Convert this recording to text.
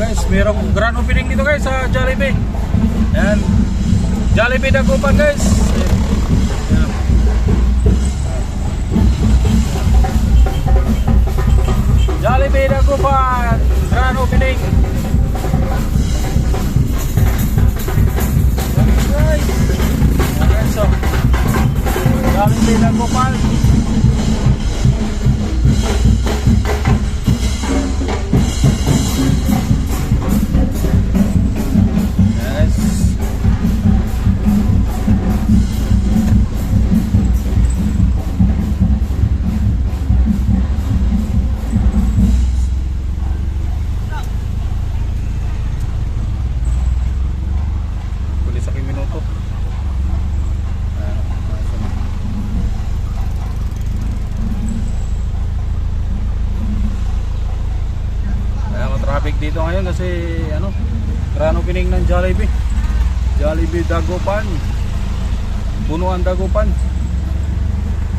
Guys, mayroong grand opening dito guys sa Jollibee. Ayan, Jollibee Dagupan guys. Ayan. Jollibee Dagupan grand opening. Guys, ayan, so Jollibee Dagupan. Traffic dito ngayon kasi ano, grand opening ng Jollibee Dagupan, puno ang Dagupan.